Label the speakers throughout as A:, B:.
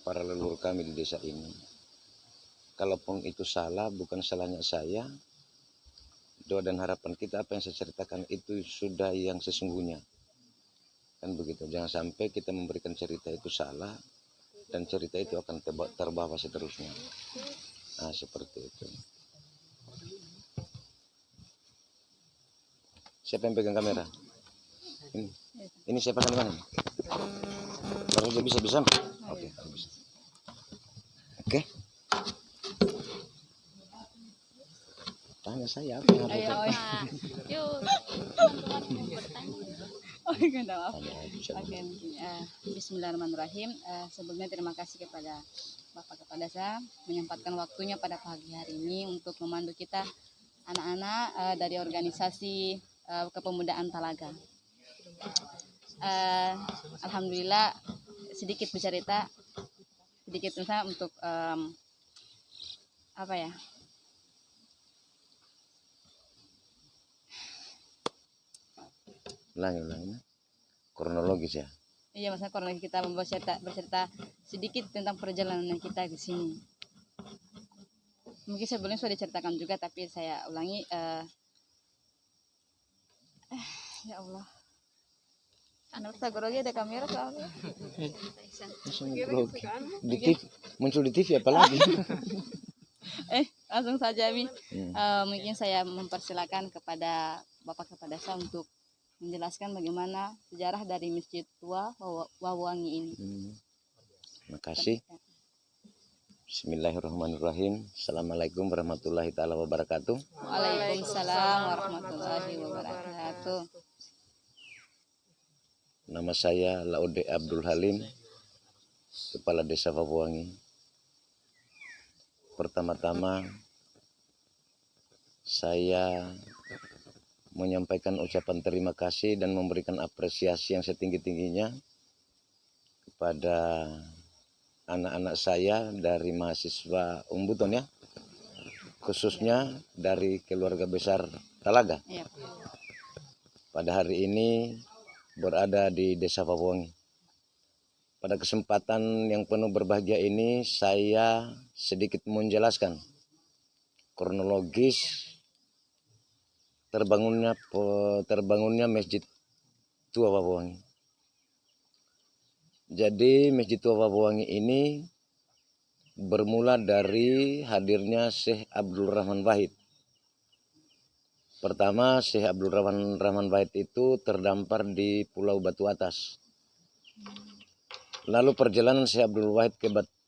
A: para leluhur kami di desa ini. Kalaupun itu salah, bukan salahnya saya. Doa dan harapan kita apa yang saya ceritakan itu sudah yang sesungguhnya. Kan begitu. Jangan sampai kita memberikan cerita itu salah dan cerita itu akan terbawa seterusnya. Nah, seperti itu. Siapa yang pegang kamera? Ini siapa kan mana? Baru dia bisa. Oke, bisa. Oke. Tanya saya apa yang harus
B: Yuk. Bismillahirrahmanirrahim. Sebelumnya terima kasih kepada Bapak Kepala Desa menyempatkan waktunya pada pagi hari ini untuk memandu kita anak-anak dari organisasi kepemudaan Talaga. Alhamdulillah sedikit bercerita untuk apa ya?
A: Ulangi. Kronologis ya.
B: Iya, maksudnya kronologis kita bercerita sedikit tentang perjalanan kita di sini. Mungkin sebelumnya sudah diceritakan juga, tapi saya ulangi. Ya Allah. Anak saya grogi ada kamera soalnya.
A: Di TV, muncul di TV apalagi?
B: Langsung saja Mi. Mungkin saya mempersilakan kepada Bapak Kepala Desa untuk menjelaskan bagaimana sejarah dari Masjid Tua Wawangi ini.
A: Terima kasih. Bismillahirrahmanirrahim. Assalamualaikum warahmatullahi taala wabarakatuh.
B: Waalaikumsalam warahmatullahi wabarakatuh.
A: Nama saya Laude Abdul Halim, Kepala Desa Wawangi. Pertama-tama saya menyampaikan ucapan terima kasih dan memberikan apresiasi yang setinggi-tingginya kepada anak-anak saya dari mahasiswa Umbuton ya, khususnya dari keluarga besar Talaga.
B: Ya.
A: Pada hari ini berada di Desa Wawangi. Pada kesempatan yang penuh berbahagia ini saya sedikit menjelaskan kronologis terbangunnya Masjid Tua Wawangi. Jadi Masjid Tua Wawangi ini bermula dari hadirnya Syekh Abdul Rahman Wahid. Pertama, Syekh Abdul Rahman Wahid itu terdampar di Pulau Batu Atas. Lalu perjalanan Syekh Abdul Wahid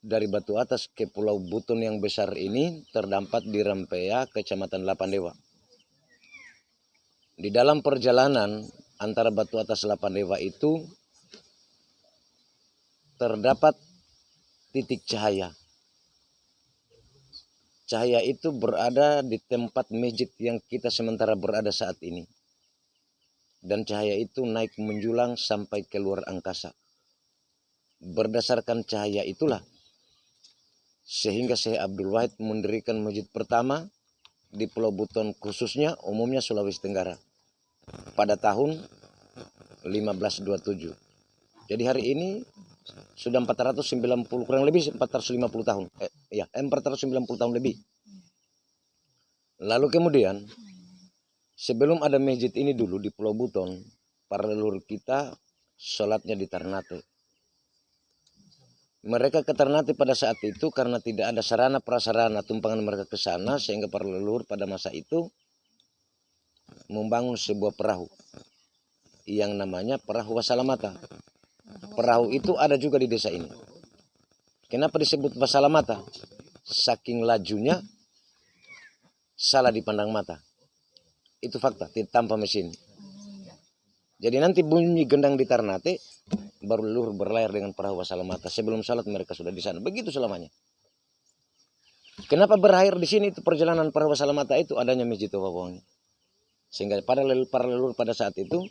A: dari Batu Atas ke Pulau Buton yang besar ini terdapat di Rampea, Kecamatan Lapandewa. Di dalam perjalanan antara Batu Atas Lapandewa itu terdapat titik cahaya. Cahaya itu berada di tempat masjid yang kita sementara berada saat ini. Dan cahaya itu naik menjulang sampai ke luar angkasa. Berdasarkan cahaya itulah sehingga Syekh Abdul Wahid mendirikan masjid pertama di Pulau Buton, khususnya umumnya Sulawesi Tenggara, pada tahun 1527. Jadi hari ini sudah 490, kurang lebih 450 tahun. 490 tahun lebih. Lalu kemudian sebelum ada masjid ini dulu di Pulau Buton, para leluhur kita sholatnya di Ternate. Mereka ke Ternate pada saat itu karena tidak ada sarana prasarana tumpangan mereka ke sana, sehingga para leluhur pada masa itu membangun sebuah perahu yang namanya Perahu Wasalamata. Perahu itu ada juga di desa ini. Kenapa disebut Wasalamata? Saking lajunya salah dipandang mata. Itu fakta, tanpa mesin. Jadi nanti bunyi gendang di Ternate, baru leluhur berlayar dengan perahu Wasalamata. Sebelum salat mereka sudah di sana. Begitu selamanya. Kenapa berakhir di sini itu perjalanan perahu Wasalamata itu adanya Masjid Wawangi. Sehingga para leluhur pada saat itu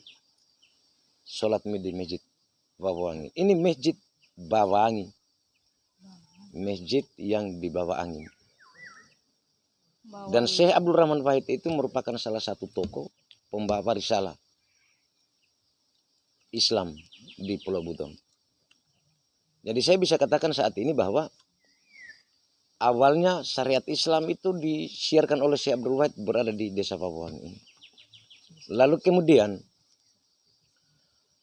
A: sholat di Masjid Wawangi. Ini Masjid Bawangi. Masjid yang di bawah angin. Dan Syekh Abdul Rahman Wahid itu merupakan salah satu tokoh pembawa risalah Islam di Pulau Buton. Jadi saya bisa katakan saat ini bahwa awalnya syariat Islam itu disiarkan oleh Syekh Abdul Wahid berada di desa Pabuangi ini. Lalu kemudian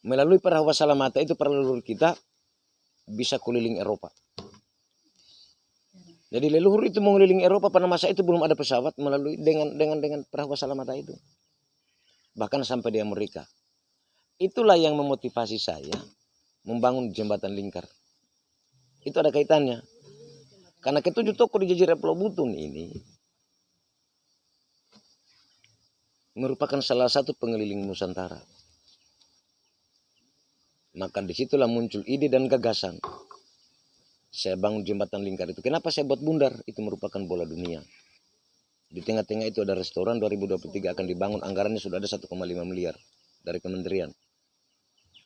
A: melalui perahu Wasalamata itu para leluhur kita bisa keliling Eropa. Jadi leluhur itu mengelilingi Eropa pada masa itu belum ada pesawat melalui dengan perahu Wasalamata itu. Bahkan sampai di Amerika. Itulah yang memotivasi saya membangun jembatan lingkar. Itu ada kaitannya. Karena ketujuh tokoh di Jazirah Pulau Buton ini merupakan salah satu pengeliling Nusantara. Maka disitulah muncul ide dan gagasan. Saya bangun jembatan lingkar itu. Kenapa saya buat bundar? Itu merupakan bola dunia. Di tengah-tengah itu ada restoran 2023 akan dibangun. Anggarannya sudah ada 1,5 miliar dari kementerian.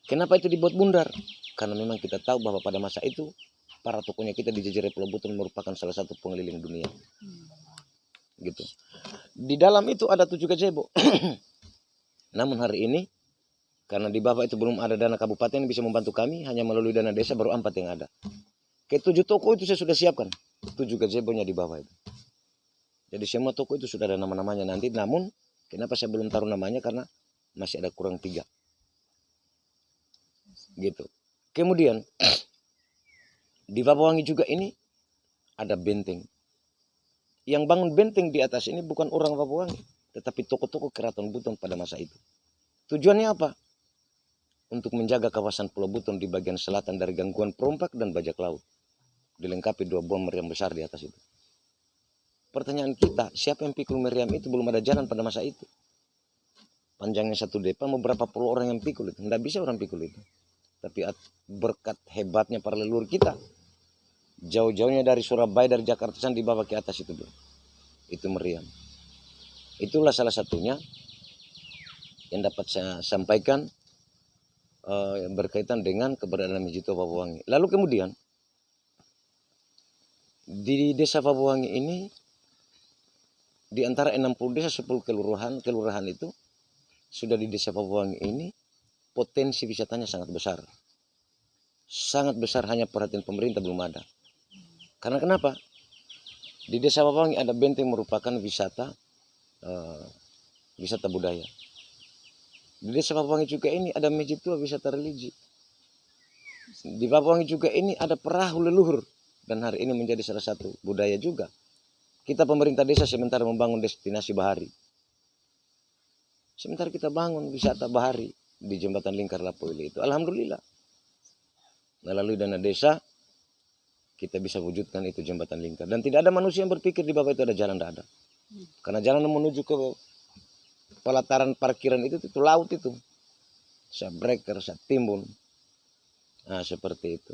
A: Kenapa itu dibuat bundar? Karena memang kita tahu bahwa pada masa itu para tokohnya kita di Jazirah Pulau Buton merupakan salah satu pengeliling dunia. Gitu. Di dalam itu ada 7 gazebo. Namun hari ini karena di bawah itu belum ada dana kabupaten yang bisa membantu kami, hanya melalui dana desa baru 4 yang ada. Ke-7 toko itu saya sudah siapkan. 7 gazebonya di bawah itu. Jadi semua toko itu sudah ada nama-namanya nanti. Namun kenapa saya belum taruh namanya? Karena masih ada kurang 3. Gitu. Kemudian di Pabuangi juga ini ada benteng. Yang bangun benteng di atas ini bukan orang Pabuangi, tetapi tokoh-tokoh keraton Buton pada masa itu. Tujuannya apa? Untuk menjaga kawasan Pulau Buton di bagian selatan dari gangguan perompak dan bajak laut. Dilengkapi 2 bom meriam besar di atas itu. Pertanyaan kita, siapa yang pikul meriam itu? Belum ada jalan pada masa itu. Panjangnya 1 depa, mau berapa puluh orang yang pikul itu? Tidak bisa orang pikul itu. Tapi berkat hebatnya para leluhur kita, jauh-jauhnya dari Surabaya, dari Jakarta sana dibawa ke atas itu, bro. Itu meriam. Itulah salah satunya yang dapat saya sampaikan berkaitan dengan keberadaan Masjid Pabuangi. Lalu kemudian di desa Pabuangi ini di antara 60 desa 10 kelurahan itu sudah di desa Pabuangi ini potensi wisatanya sangat besar. Sangat besar, hanya perhatian pemerintah belum ada. Karena kenapa? Di desa Pabuangi ada benteng merupakan wisata budaya. Di desa Pabuangi juga ini ada masjid tua wisata religi. Di Pabuangi juga ini ada perahu leluhur. Dan hari ini menjadi salah satu budaya juga. Kita pemerintah desa sementara membangun destinasi bahari. Sementara kita bangun wisata bahari di jembatan lingkar Lapoile itu. Alhamdulillah. Melalui dana desa kita bisa wujudkan itu jembatan lingkar. Dan tidak ada manusia yang berpikir di bawah itu ada jalan, tidak ada. Karena jalan menuju ke pelataran parkiran itu laut itu. Sabreker, timbun. Nah seperti itu.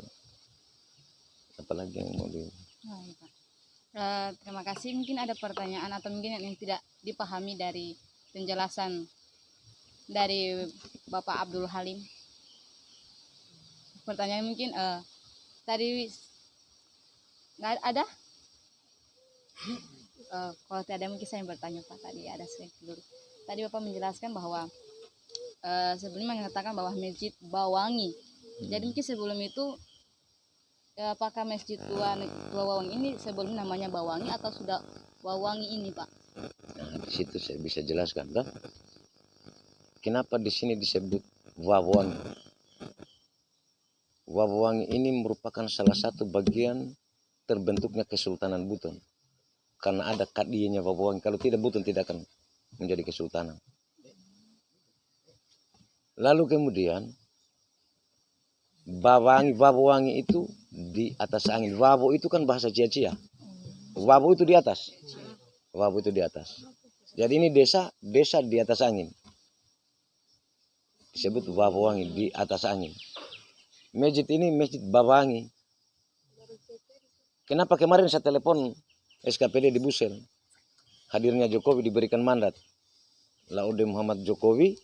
A: Apalagi yang mau di...
B: Terima kasih. Mungkin ada pertanyaan atau mungkin yang tidak dipahami dari penjelasan dari Bapak Abdul Halim. Pertanyaan mungkin tadi nggak ada? Kalau tidak ada mungkin saya bertanya Pak. Tadi ada dulu. Tadi Bapak menjelaskan bahwa sebelumnya mengatakan bahwa Masjid Bawangi. Jadi mungkin sebelum itu apakah Masjid Tua Wawangi ini sebelum namanya Bawangi atau sudah Wawangi ini, Pak?
A: Nah, di situ saya bisa jelaskan, kan? Kenapa di sini disebut Wawangi? Wawangi ini merupakan salah satu bagian terbentuknya Kesultanan Buton. Karena ada kadinya Wawangi. Kalau tidak, Buton tidak akan menjadi kesultanan. Lalu kemudian Wawangi itu di atas angin. Wawo itu kan bahasa Cia-Cia. Wawo itu di atas. Wawo itu di atas. Jadi ini desa di atas angin. Disebut Wawangi, di atas angin. Masjid ini Masjid Bawangi. Kenapa kemarin saya telepon SKPD di Busel? Hadirnya Jokowi diberikan mandat. Laude Muhammad Jokowi,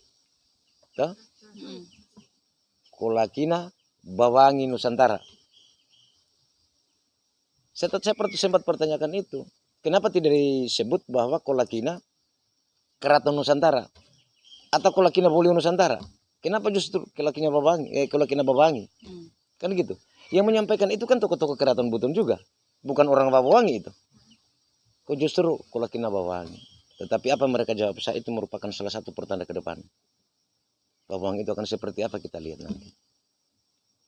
A: Kolakina, Bawangi Nusantara. Saya sempat pertanyakan itu. Kenapa tidak disebut bahwa Kolakina Keraton Nusantara atau Kolakina Bolio Nusantara? Kenapa justru Kolakina Bawangi? Kan gitu. Yang menyampaikan itu kan tokoh-tokoh Keraton Buton juga. Bukan orang Bawuwangi itu. Kok justru Kulakina Bawuwangi. Tetapi apa mereka jawab, saya itu merupakan salah satu pertanda ke depan. Bawuwangi itu akan seperti apa kita lihat nanti.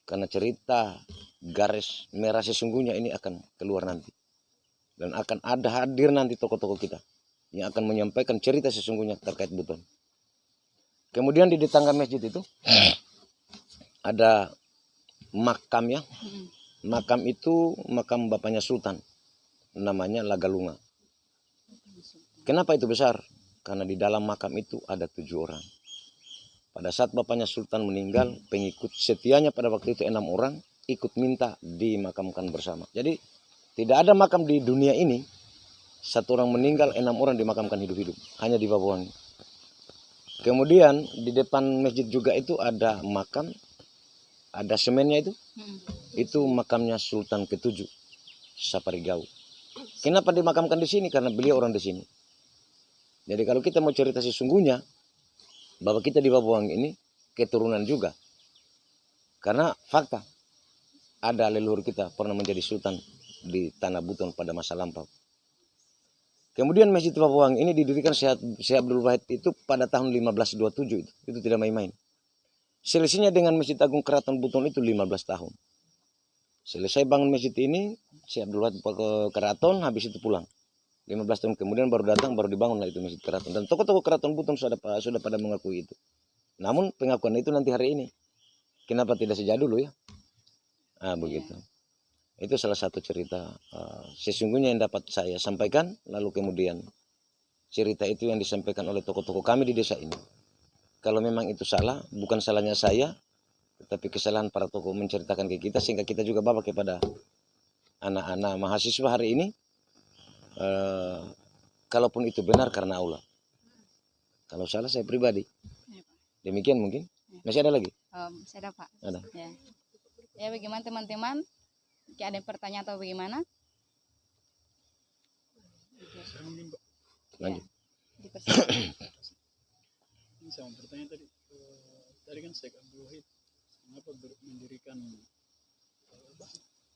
A: Karena cerita garis merah sesungguhnya ini akan keluar nanti. Dan akan ada hadir nanti tokoh-tokoh kita yang akan menyampaikan cerita sesungguhnya terkait Buton. Kemudian di tetangga masjid itu ada makam ya. Makam itu makam bapaknya Sultan. Namanya Lagalunga. Kenapa itu besar? Karena di dalam makam itu ada 7 orang. Pada saat bapaknya Sultan meninggal, pengikut setianya pada waktu itu 6 orang ikut minta dimakamkan bersama. Jadi tidak ada makam di dunia ini 1 orang meninggal 6 orang dimakamkan hidup-hidup. Hanya di Bawuwangi. Kemudian di depan masjid juga itu ada makam, ada semennya itu. Itu makamnya Sultan ke-7 Saparigao. Kenapa dimakamkan di sini? Karena beliau orang di sini. Jadi kalau kita mau cerita sesungguhnya, bahwa kita di Bawuwangi ini keturunan juga. Karena fakta, ada leluhur kita pernah menjadi sultan di Tanah Buton pada masa lampau. Kemudian Masjid Bawuwangi ini didirikan Syekh Abdul Wahid itu pada tahun 1527 itu. Itu tidak main-main. Selisihnya dengan Masjid Agung Keraton Buton itu 15 tahun. Selesai bangun masjid ini, Syekh Abdul Wahid ke keraton, habis itu pulang. 15 tahun kemudian baru datang, baru dibangunlah itu masjid keraton. Dan tokoh-tokoh Keraton Buton sudah pada mengakui itu. Namun pengakuan itu nanti hari ini. Kenapa tidak sejak dulu ya? Ah, begitu. Itu salah satu cerita sesungguhnya yang dapat saya sampaikan. Lalu kemudian cerita itu yang disampaikan oleh tokoh-tokoh kami di desa ini. Kalau memang itu salah, bukan salahnya saya, tetapi kesalahan para tokoh menceritakan ke kita sehingga kita juga bawa kepada anak-anak mahasiswa hari ini. Kalaupun itu benar karena Allah. Kalau salah saya pribadi. Demikian mungkin. Masih ada lagi?
B: Masih ada Pak.
A: Ada.
B: Ya. Ya bagaimana teman-teman? Jika ada pertanyaan atau bagaimana?
A: Lanjut.
C: Ini saya mau bertanya tadi kan Syekh Abdul Wahid kenapa mendirikan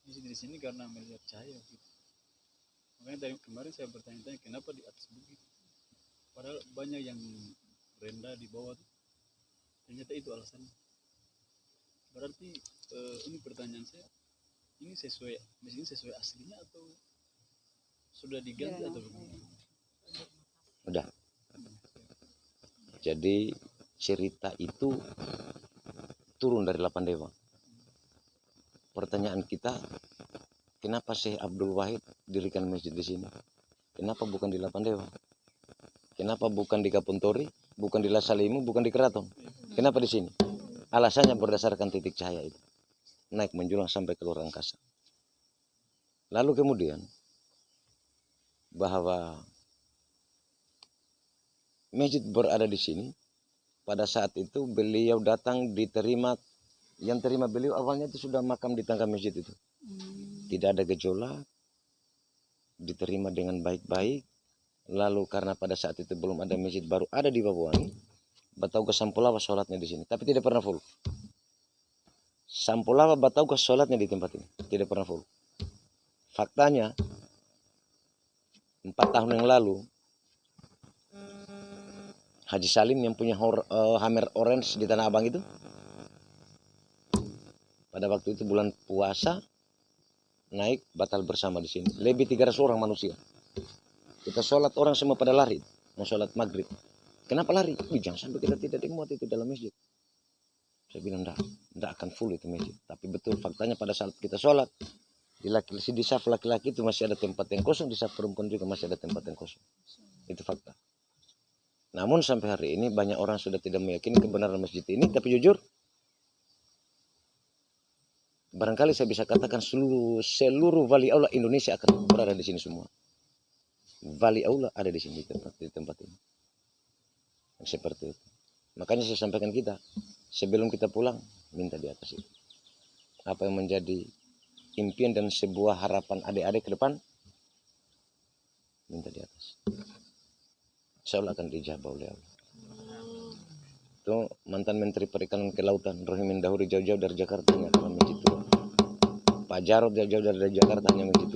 C: masjid di sini karena melihat cahaya gitu. Makanya dari kemarin saya bertanya-tanya kenapa di atas bukit. Padahal banyak yang rendah di bawah tuh. Ternyata itu alasannya. Berarti ini pertanyaan saya, ini sesuai aslinya atau sudah diganti atau bagaimana?
A: Udah. Jadi cerita itu turun dari 8 dewa. Pertanyaan kita, kenapa Syekh Abdul Wahid dirikan masjid di sini? Kenapa bukan di 8 dewa? Kenapa bukan di Kapuntori, bukan di Lasalimu, bukan di Keraton? Kenapa di sini? Alasannya berdasarkan titik cahaya itu. Naik menjulang sampai ke luar angkasa. Lalu kemudian, bahwa masjid berada di sini. Pada saat itu beliau datang diterima, yang terima beliau awalnya itu sudah makam di tangga masjid itu. Tidak ada gejolak, diterima dengan baik-baik. Lalu karena pada saat itu belum ada masjid baru ada di Bawuwangi, Batauga Sampulawa sholatnya di sini, tapi tidak pernah full. Sampulawa Batauga sholatnya di tempat ini, tidak pernah full. Faktanya 4 tahun yang lalu Haji Salim yang punya Hammer Orange di Tanah Abang itu, pada waktu itu bulan puasa naik batal bersama di sini. Lebih 300 orang manusia. Kita sholat orang semua pada lari, mau sholat maghrib. Kenapa lari? Jangan sampai kita tidak dimuat itu dalam masjid. Saya bilang enggak akan full itu masjid. Tapi betul faktanya pada saat kita sholat di saf laki-laki itu masih ada tempat yang kosong, di saf perempuan juga masih ada tempat yang kosong. Itu fakta. Namun sampai hari ini banyak orang sudah tidak meyakini kebenaran masjid ini. Tapi jujur, barangkali saya bisa katakan seluruh wali Allah Indonesia akan berada di sini semua. Wali Allah ada di sini di tempat ini. Seperti itu. Makanya saya sampaikan kita, sebelum kita pulang, minta di atas itu. Apa yang menjadi impian dan sebuah harapan adik-adik ke depan, minta di atas. Insya Allah akan dijabah oleh Allah. Itu mantan Menteri Perikanan Kelautan Rohimin Dahuri jauh-jauh dari Jakarta hanya karena masjid itu. Pak Jarod jauh-jauh dari Jakarta hanya begitu.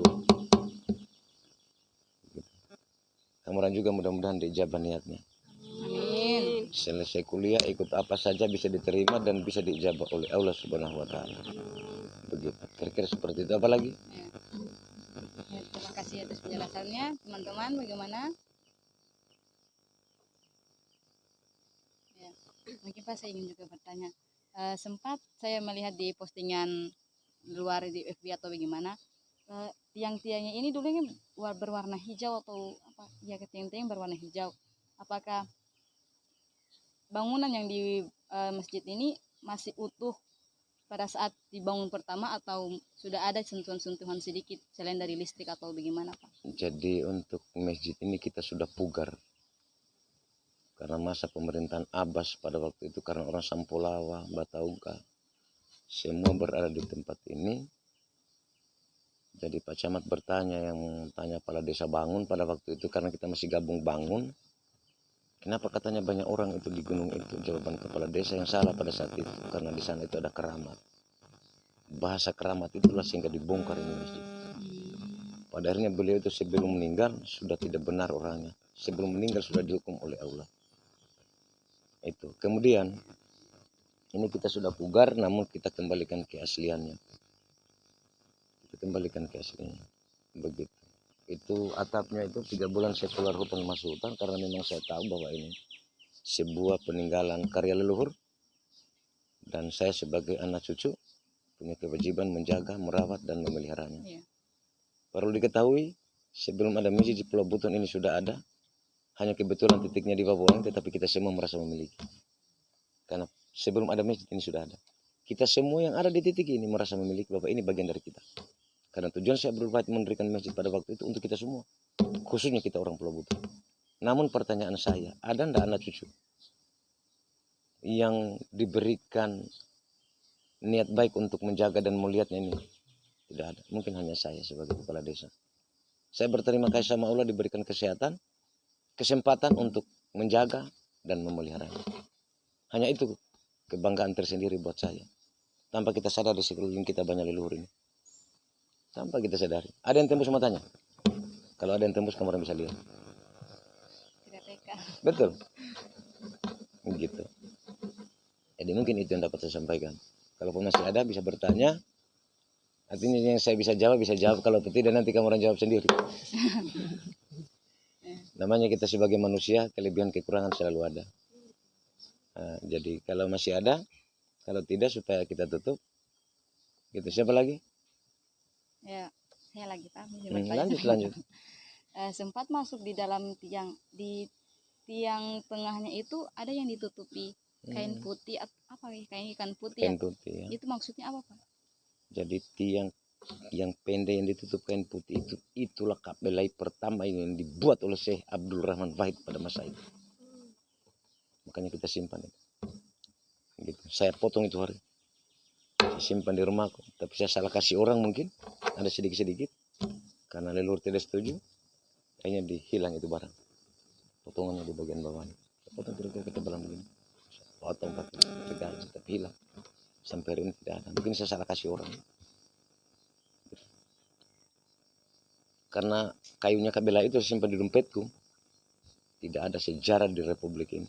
A: Kamuran juga mudah-mudahan diijabah niatnya.
B: Amin.
A: Selesai kuliah ikut apa saja bisa diterima dan bisa diijabah oleh Allah Subhanahu wa taala. Begitu. Kira-kira seperti itu. Apa lagi?
B: Ya. Ya, terima kasih atas penjelasannya, teman-teman. Bagaimana? Ya, mungkin Pak saya ingin juga bertanya. Sempat saya melihat di postingan luar di FB atau bagaimana, tiang-tiangnya ini dulunya berwarna hijau atau apa? Ya, tiang-tiang berwarna hijau. Apakah bangunan yang di masjid ini masih utuh pada saat dibangun pertama atau sudah ada sentuhan-sentuhan sedikit selain dari listrik atau bagaimana Pak?
A: Jadi untuk masjid ini kita sudah pugar. Karena masa pemerintahan Abbas pada waktu itu, karena orang Sampolawa, Batauga, semua berada di tempat ini. Jadi Pak Camat bertanya, yang tanya kepala desa bangun pada waktu itu, karena kita masih gabung bangun. Kenapa katanya banyak orang itu di gunung itu? Jawaban kepala desa yang salah pada saat itu, karena di sana itu ada keramat. Bahasa keramat itulah sehingga dibongkar ini masjid. Pada akhirnya beliau itu sebelum meninggal sudah tidak benar orangnya. Sebelum meninggal sudah dihukum oleh Allah. Itu. Kemudian ini kita sudah pugar, namun kita kembalikan ke asliannya. Kita kembalikan ke aslinya. Begitu. Itu atapnya itu 3 bulan saya keluar hutan masuk hutan, karena memang saya tahu bahwa ini sebuah peninggalan karya leluhur, dan saya sebagai anak cucu punya kewajiban menjaga, merawat, dan memeliharanya.
B: Iya.
A: Perlu diketahui, sebelum ada masjid di Pulau Buton ini sudah ada, hanya kebetulan titiknya di Papua, tetapi kita semua merasa memiliki. Karena sebelum ada masjid ini sudah ada. Kita semua yang ada di titik ini merasa memiliki bahwa ini bagian dari kita. Karena tujuan saya Abdul Wahid mendirikan masjid pada waktu itu untuk kita semua, khususnya kita orang Pulau Buton. Namun pertanyaan saya, ada ndak anak cucu yang diberikan niat baik untuk menjaga dan melihatnya ini? Tidak ada. Mungkin hanya saya sebagai kepala desa. Saya berterima kasih sama Allah diberikan kesehatan, kesempatan untuk menjaga dan memeliharanya. Hanya itu kebanggaan tersendiri buat saya. Tanpa kita sadar di sekeliling kita banyak leluhur ini. Tanpa kita sadari. Ada yang tembus matanya? Kalau ada yang tembus, kamu bisa lihat.
B: Tidak teka.
A: Betul. Begitu. Jadi mungkin itu yang dapat saya sampaikan. Kalaupun masih ada bisa bertanya. Artinya yang saya bisa jawab. Kalau tidak nanti kamu orang jawab sendiri. Namanya kita sebagai manusia, kelebihan kekurangan selalu ada. Nah, jadi kalau masih ada, kalau tidak supaya kita tutup. Gitu. Siapa lagi?
B: Ya, saya lagi Pak.
A: Lanjut.
B: Sempat masuk di dalam di tiang tengahnya itu ada yang ditutupi kain putih, apa ya, kain ikan putih
A: Kain
B: ya.
A: putih ya.
B: Itu maksudnya apa Pak?
A: Jadi tiang yang pendek yang ditutup kain putih itu, itulah kabelai pertama yang dibuat oleh Syekh Abdul Rahman Wahid pada masa itu. Makanya kita simpan itu. Gitu. Saya potong itu hari. Saya simpan di rumahku. Tapi saya salah kasih orang mungkin. Ada sedikit-sedikit. Karena leluhur tidak setuju. Akhirnya dihilang itu barang. Potongannya di bagian bawah. Saya potong kira-kira ketebalan begini. Saya potong pakai gergaji tapi hilang. Sampai hari ini tidak ada. Mungkin saya salah kasih orang. Karena kayunya kabelai itu saya simpan di dompetku. Tidak ada sejarah di Republik ini.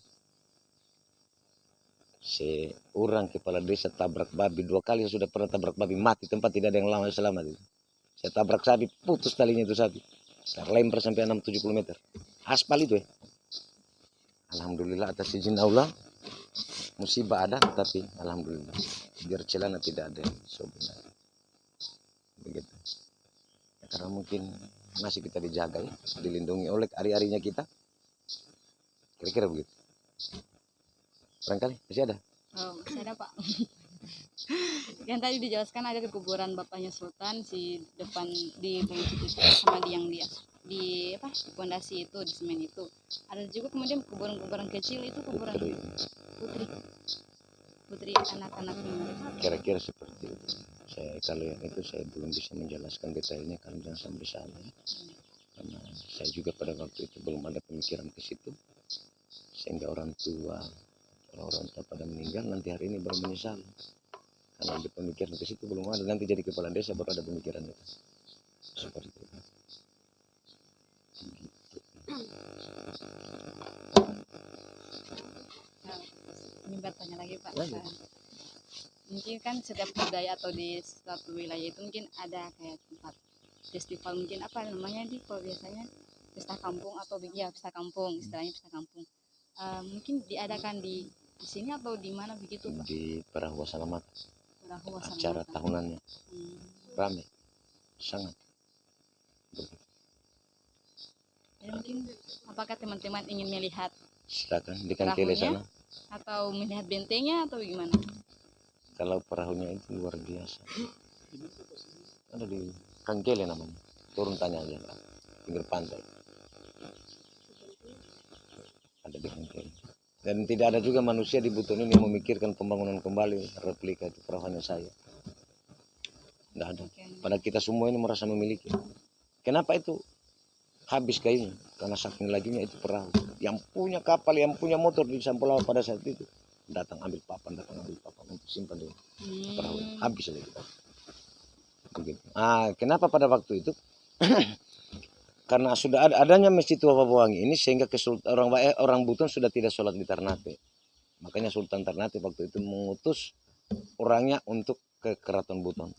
A: Seorang kepala desa tabrak babi 2 kali. Saya sudah pernah tabrak babi mati, tempat tidak ada yang lama selamat itu. Saya tabrak sapi, putus talinya itu sapi. Saya lempar sampai 6-70 meter. Aspal itu ya. Alhamdulillah atas izin Allah. Musibah ada, tapi alhamdulillah. Biar celana tidak ada yang sobek. Begitu. Ya, karena mungkin masih kita dijaga ya, dilindungi oleh ari-arinya kita. Kira-kira begitu. Barangkali masih ada.
B: Oh, masih ada Pak. Yang tadi dijelaskan ada di kuburan bapaknya Sultan si depan di pengungsi itu sama di yang di apa pondasi itu di semen itu. Ada juga kemudian kuburan-kuburan kecil itu kuburan putri anak-anak mereka.
A: Kira-kira seperti itu. Kalau yang itu saya belum bisa menjelaskan detailnya karena jangan sampai salah. Karena saya juga pada waktu itu belum ada pemikiran ke situ. Sehingga orang tua pada meninggal nanti hari ini baru menyesal. Karena ada pemikiran ke situ belum ada, nanti jadi kepala desa baru ada pemikiran itu. Seperti itu.
B: Nah, ini bertanya lagi Pak.
A: Lanjut.
B: Mungkin kan setiap budaya atau di suatu wilayah itu mungkin ada kayak tempat festival, mungkin apa namanya di kalau biasanya pesta kampung atau ya pesta kampung, istilahnya pesta kampung. Mungkin diadakan di sini atau di mana begitu Pak?
A: Di Perahu Wasalamat
B: Perahu Wasalamat.
A: acara tahunannya
B: Hmm.
A: ramai sangat.
B: Jadi mungkin apakah teman-teman ingin melihat
A: Silakan di Kangkele
B: Perahunya?
A: sana.
B: atau melihat bentengnya atau gimana?
A: Kalau perahunya itu luar biasa. Ada di Kangkele namanya. Turun tanya aja Pak. Pinggir pantai. Ada di Kangkele. Dan tidak ada juga manusia di Buton ini yang memikirkan pembangunan kembali replika itu perahunya saya. Tidak ada.
B: Mungkin
A: Padahal kita semua ini merasa memiliki. Kenapa itu habis kayunya? Karena saking lajunya itu perahu. Yang punya kapal, yang punya motor di Sampulawa pada saat itu datang ambil papan untuk simpan di perahu. Habis lagi. Begitu. Kenapa pada waktu itu? Karena sudah adanya Masjid Wafabuangi ini sehingga orang Buton sudah tidak sholat di Ternate. Makanya Sultan Ternate waktu itu mengutus orangnya untuk ke Keraton Buton.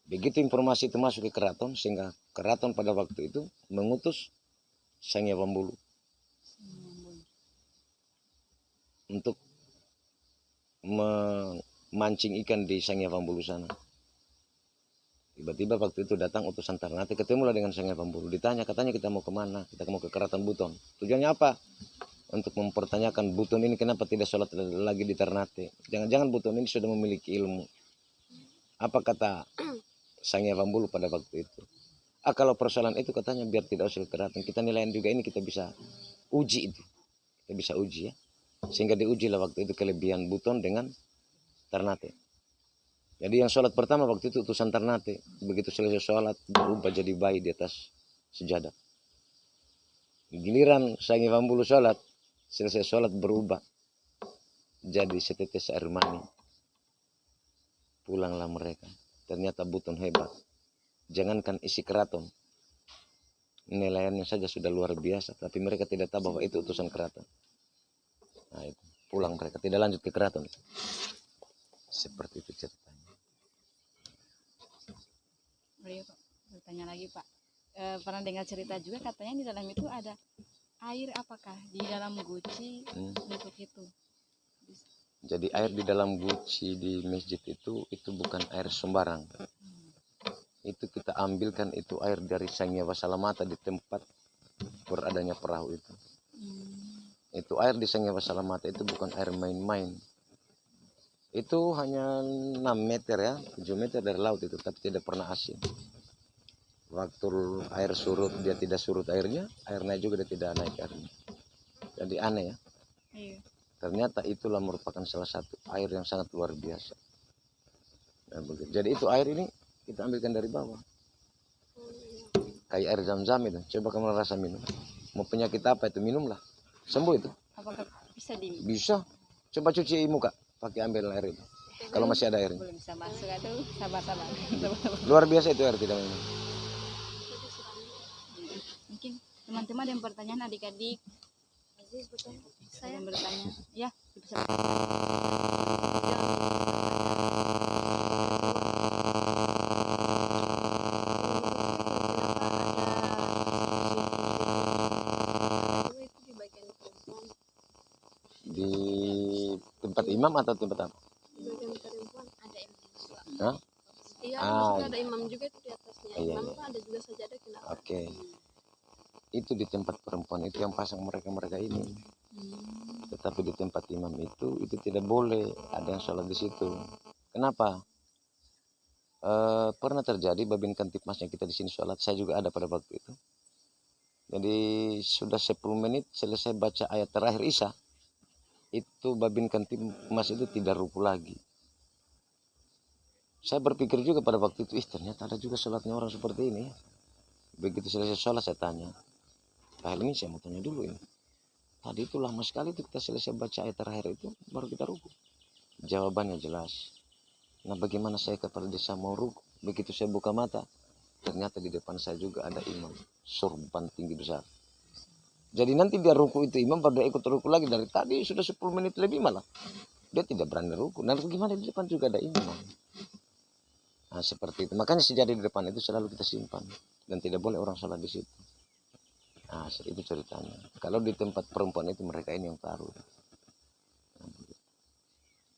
A: Begitu informasi itu masuk ke keraton, sehingga keraton pada waktu itu mengutus Sangya Pambulu untuk memancing ikan di Sangya Pambulu sana. Tiba-tiba waktu itu datang utusan Ternate, ketemulah dengan Sangya Pambulu. Ditanya, katanya kita mau kemana? Kita mau ke Keraton Buton. Tujuannya apa? Untuk mempertanyakan Buton ini kenapa tidak sholat lagi di Ternate. Jangan-jangan Buton ini sudah memiliki ilmu. Apa kata Sangya Pambulu pada waktu itu? Kalau persoalan itu katanya biar tidak usah ke keraton. Kita nilaian juga ini kita bisa uji itu. Kita bisa uji ya. Sehingga diujilah waktu itu kelebihan Buton dengan Ternate. Jadi yang sholat pertama waktu itu utusan Ternate. Begitu selesai sholat berubah jadi bayi di atas sejadah. Giliran Sangya Pambulu sholat, selesai sholat berubah jadi setetes air mani. Pulanglah mereka. Ternyata Buton hebat. Jangankan isi keraton, nilaiannya saja sudah luar biasa. Tapi mereka tidak tahu bahwa itu utusan keraton. Nah itu, pulang mereka, tidak lanjut ke keraton. Seperti itu ceritanya.
B: Boleh Pak, bertanya lagi Pak. Pernah dengar cerita juga katanya di dalam itu ada air, apakah di dalam guci untuk itu?
A: Jadi air di dalam guci di masjid itu bukan air sembarang. Itu kita ambilkan itu air dari Sangya Wasalamata di tempat beradanya perahu itu. Itu air di Sangya Wasalamata itu bukan air main-main. Itu hanya 6 meter ya, 7 meter dari laut itu, tapi tidak pernah asin. Waktu air surut dia tidak surut airnya, air naik juga dia tidak naik airnya. Jadi aneh ya.
B: Iya.
A: Ternyata itulah merupakan salah satu air yang sangat luar biasa. Nah, begitu. Jadi itu air ini kita ambilkan dari bawah. Kayak air zam-zam itu. Coba kamu rasa minum. Mau penyakit apa itu minumlah. Sembuh itu.
B: Apakah bisa di?
A: Bisa. Coba cuci muka pakai ambil air itu. Kalau masih ada airnya.
B: Belum bisa masuk atau sabar-sabar.
A: Luar biasa itu air tidak minum.
B: Mungkin teman-teman yang pertanyaan, adik-adik saya yang bertanya ya bisa.
A: Di tempat imam atau tempat apa?
D: Bagian perempuan ada imam juga.
A: Hah?
D: Iya,
A: Ah,
D: maksudnya ada imam juga itu di atasnya.
A: Iya,
D: Imam
A: iya.
D: kan ada juga sajadah kenapa?
A: Oke. Itu di tempat perempuan itu yang pasang mereka ini. Tetapi di tempat imam itu tidak boleh ada yang sholat di situ. Kenapa? Pernah terjadi Babin Kantipmasnya kita di sini sholat. Saya juga ada pada waktu itu. Jadi sudah 10 menit selesai baca ayat terakhir Isya, itu Babin Kantipmas itu tidak ruku lagi. Saya berpikir juga pada waktu itu, ternyata ada juga sholatnya orang seperti ini. Begitu selesai sholat saya tanya, Pak ini saya mau tanya dulu ini. Tadi itu lama sekali itu kita selesai baca ayat terakhir itu baru kita ruku. Jawabannya jelas. Nah, bagaimana saya kepada desa mau ruku? Begitu saya buka mata, ternyata di depan saya juga ada imam sorban tinggi besar. Jadi nanti dia ruku itu imam baru dia ikut ruku lagi. Dari tadi sudah 10 menit lebih malah dia tidak berani ruku. Nah, gimana di depan juga ada imam. Nah, seperti itu. Makanya sejadah di depan itu selalu kita simpan dan tidak boleh orang salah di situ. Nah, itu ceritanya. Kalau di tempat perempuan itu mereka ini yang taruh.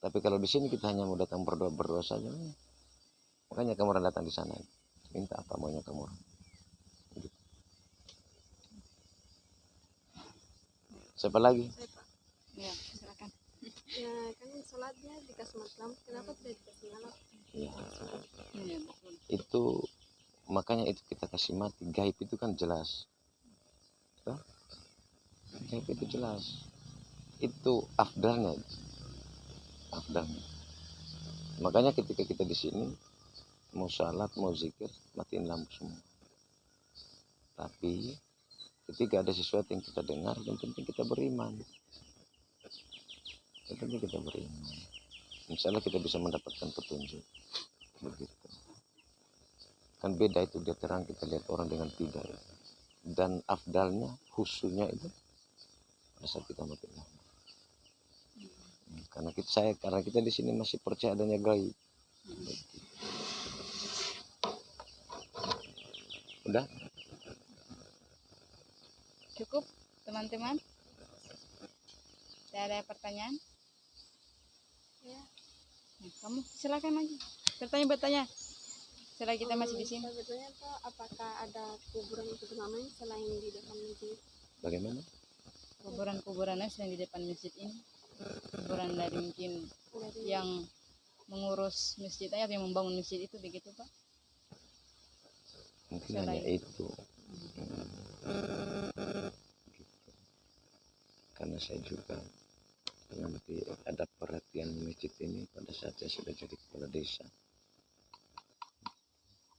A: Tapi kalau di sini kita hanya mau datang berdoa saja. Makanya kamu orang datang di sana. Minta apa maunya kamu orang. Gitu. Siapa lagi?
D: Saya Pak.
B: Ya, silakan.
D: Ya kan sholatnya dikasih mati lampu, kenapa tidak dikasih nyala?
A: Ya,
B: Iya, betul.
A: itu makanya itu kita kasih mati. Gaib itu kan jelas. Tuh? Gaib itu jelas. Itu afdalnya. Afdalnya. Makanya ketika kita di sini mau salat, mau zikir, matiin lampu semua. Tapi ketika ada sesuatu yang kita dengar, yang penting kita beriman. Yang penting kita beriman. Insya Allah kita bisa mendapatkan petunjuk. Begitu. Kan beda itu dia terang kita lihat orang dengan tidak. Dan afdalnya, khususnya itu pada saat kita matiin lampu. Karena kita di sini masih percaya adanya gaib. Udah?
B: Cukup, teman-teman? Tidak ada pertanyaan?
D: Ya.
B: Nah, kamu silakan lagi. Bertanya. Selagi kita masih di sini.
D: Sebetulnya Pak, apakah ada kuburan-kuburan lain selain di depan masjid?
A: Bagaimana?
B: Kuburan-kuburannya selain di depan masjid ini. Kuburan dari mungkin
D: Dari
B: yang mengurus masjid atau yang membangun masjid itu, begitu Pak?
A: Mungkin
B: Selain.
A: hanya itu. Gitu. Karena saya juga nanti ada perhatian masjid ini pada saat saya sudah jadi kepala desa.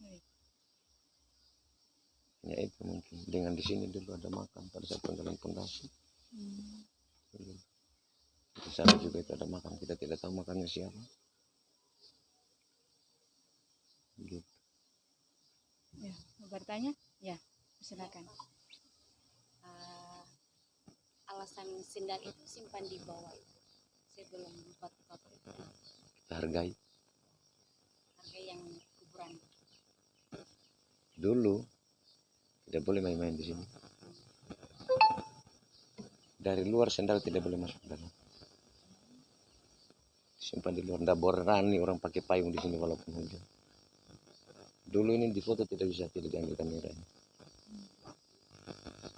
B: Baik.
A: Ya itu mungkin. Dengan di sini dulu ada makam pada saat penggalan pondasi. Di sana juga itu ada makam. Kita tidak tahu makamnya siapa. Gitu.
B: Ya, mau bertanya? Ya, silakan.
E: Alasan sendal itu simpan di bawah sebelum batu kapur itu
A: Kita hargai.
E: harga yang kuburan.
A: Dulu tidak boleh main-main di sini. Dari luar sendal tidak boleh masuk dalam. Simpan di luar. Tidak berani orang pakai payung di sini walaupun hujan. Dulu ini di foto tidak diambil kamera.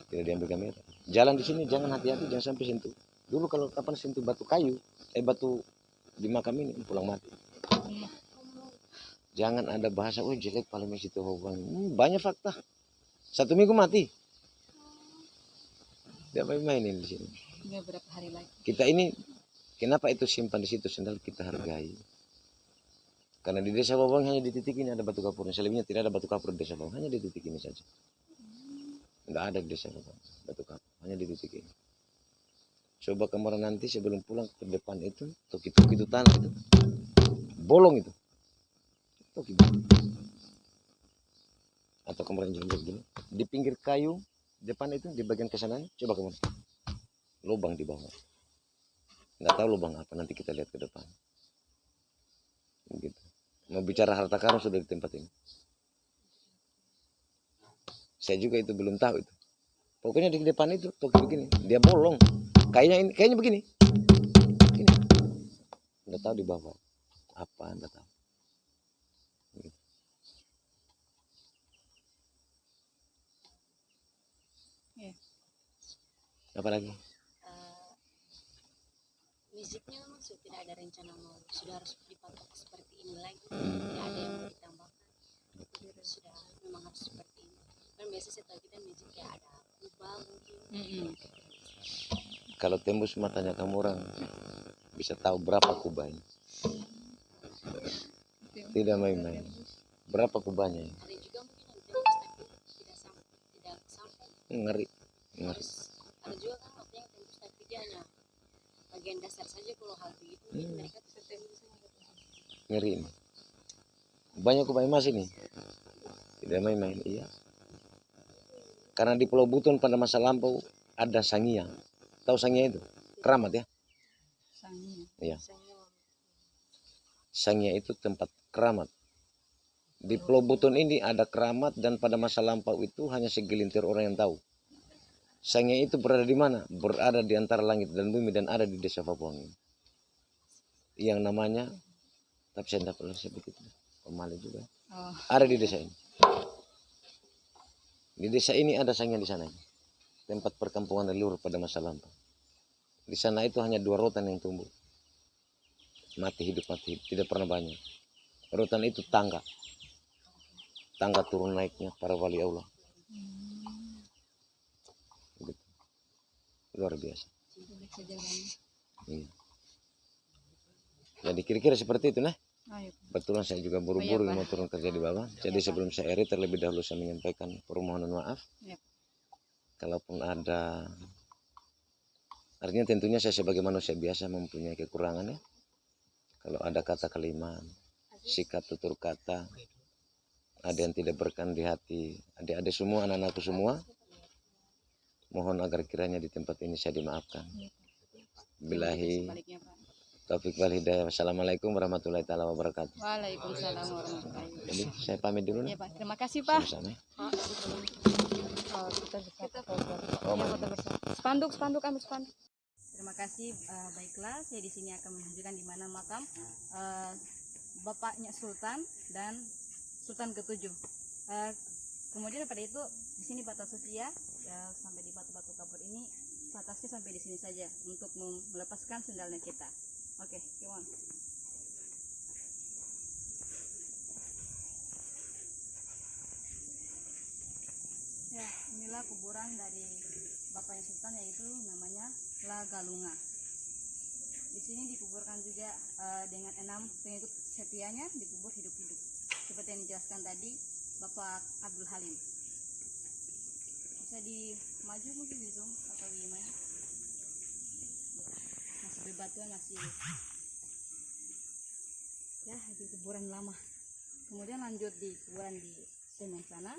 A: Tidak diambil kamera. Jalan di sini jangan hati-hati, jangan sampai sentuh. Dulu kalau kapan sentuh batu kayu, batu di makam ini pulang mati. Jangan ada bahasa, jelek paling masih itu banyak fakta. 1 minggu mati. Dia main-mainin di sini.
B: Ini berapa hari lagi?
A: Kita ini kenapa itu simpan di situ sendal kita hargai. Karena di desa Bawang hanya di titik ini ada batu kapur. Selebihnya tidak ada batu kapur di desa Bawang, hanya di titik ini saja. Enggak ada di desa Bawang batu kapur, hanya di titik ini. Coba kamu nanti sebelum pulang ke depan itu, toki-toki itu tanah itu, bolong itu. Toki. Atau kamu jalan gini, di pinggir kayu depan itu di bagian kesananya, coba kamu lubang di bawah. Nggak tahu lubang apa, nanti kita lihat ke depan. Gitu. Mau bicara harta karun sudah di tempat ini. Saya juga itu belum tahu itu. Pokoknya di depan itu toki begini, dia bolong. Kayaknya begini. Begini. Nggak tahu di bawah apa, nggak tahu. Gitu.
B: Ya.
A: Apa lagi?
E: Masjidnya memang sudah tidak ada rencana sudah harus dipatok seperti ini lagi, tidak ada yang mau ditambahkan, sudah memang harus seperti ini. Kan biasa setelah kita masjid ya ada kubah mungkin.
A: Kalau tembus matanya kamu orang bisa tahu berapa kubahnya. Tidak main-main. Berapa kubahnya?
E: Ada juga mungkin yang tembus tapi tidak sampai.
A: Ngeri.
E: Harus ada juga kan waktu yang tembus tapi dia hanya bagian dasar saja. Kalau hal begitu mereka tetap tembus.
A: ngeri ini. Banyak kubai emas ini. Tidak main-main, iya. Karena di Pulau Buton pada masa lampau ada sangia. Tahu sangia itu? Keramat ya?
B: Sangi.
A: Iya. Sangia itu tempat keramat. Di Pulau Buton ini ada keramat dan pada masa lampau itu hanya segelintir orang yang tahu. Sangia itu berada di mana? Berada di antara langit dan bumi dan ada di desa Papuang ini. Yang namanya, tapi saya tidak pernah sebut itu. Pemali juga.
B: Oh,
A: Ada di desa ini. Di desa ini ada sangia di sana. Tempat perkampungan leluhur pada masa lampau. Di sana itu hanya 2 rotan yang tumbuh. Mati hidup. Tidak pernah banyak. Rotan itu tangga. Tangga turun naiknya para wali Allah. Gitu. Luar biasa.
B: boleh sejarahnya.
A: Iya. Jadi kira-kira seperti itu nah.
B: Ayo.
A: Kebetulan saya juga buru-buru
B: Oh, iya, Pak.
A: mau turun kerja di bawah. Jadi sebelum saya akhiri terlebih dahulu saya menyampaikan permohonan maaf.
B: Iya.
A: Kalaupun ada, artinya tentunya saya sebagai manusia biasa mempunyai kekurangan ya. Kalau ada kata kalimat, sikap tutur kata, ada yang tidak berkenan di hati, adik-adik semua, anak-anakku semua, mohon agar kiranya di tempat ini saya dimaafkan. Billahi
B: Sebaliknya, Pak.
A: taufiq wal hidayah. Wassalamualaikum warahmatullahi taala wabarakatuh.
B: Waalaikumsalam warahmatullahi wabarakatuh.
A: Jadi saya pamit dulu
B: Iya,
A: nih.
B: Pak. Terima kasih, Pak.
A: Sama-sama.
B: Oh, kita bisa foto bersama. Spanduk, ambil spanduk. Terima kasih. Baiklah, saya di sini akan menunjukkan di mana makam bapaknya Sultan dan Sultan ke-7. Kemudian pada itu di sini batas Sofia ya, sampai di batu-batu kapur ini batasnya sampai di sini saja untuk melepaskan sendalnya kita. Oke, come on. Ya, inilah kuburan dari bapaknya Sultan yaitu namanya La Galunga. Di sini dikuburkan juga dengan 6 pengikut setianya dikubur hidup-hidup. Seperti yang dijelaskan tadi Bapak Abdul Halim. Bisa dimaju mungkin di zoom atau gimana? Masih bebatuan masih. Ya, di kuburan lama. Kemudian lanjut di kuburan di sebelah sana.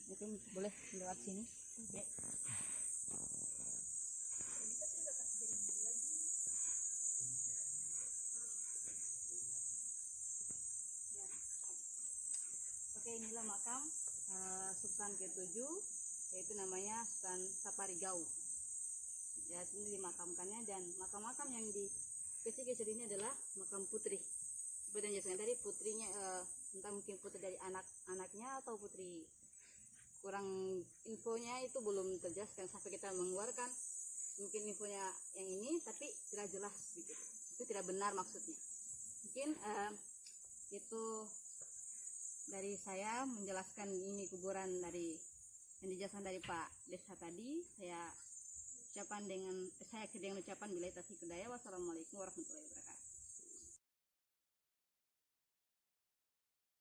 B: Itu boleh lewat sini. Oke. Oke, inilah makam Sultan ke-7 yaitu namanya Sultan Saparigau. Ya, sini dimakamkannya dan makam-makam yang di kecil-kecil ini adalah makam putri. Seperti yang dijelaskan tadi putrinya entah mungkin putri dari anak-anaknya atau putri kurang infonya itu belum terjelaskan sampai kita mengeluarkan mungkin infonya yang ini tapi tidak jelas gitu. Itu tidak benar maksudnya. Mungkin itu dari saya menjelaskan ini kuburan dari yang dijelaskan dari Pak Desa tadi. Saya akhiri dengan ucapan billahi taufiq hidayah. Wassalamualaikum warahmatullahi wabarakatuh.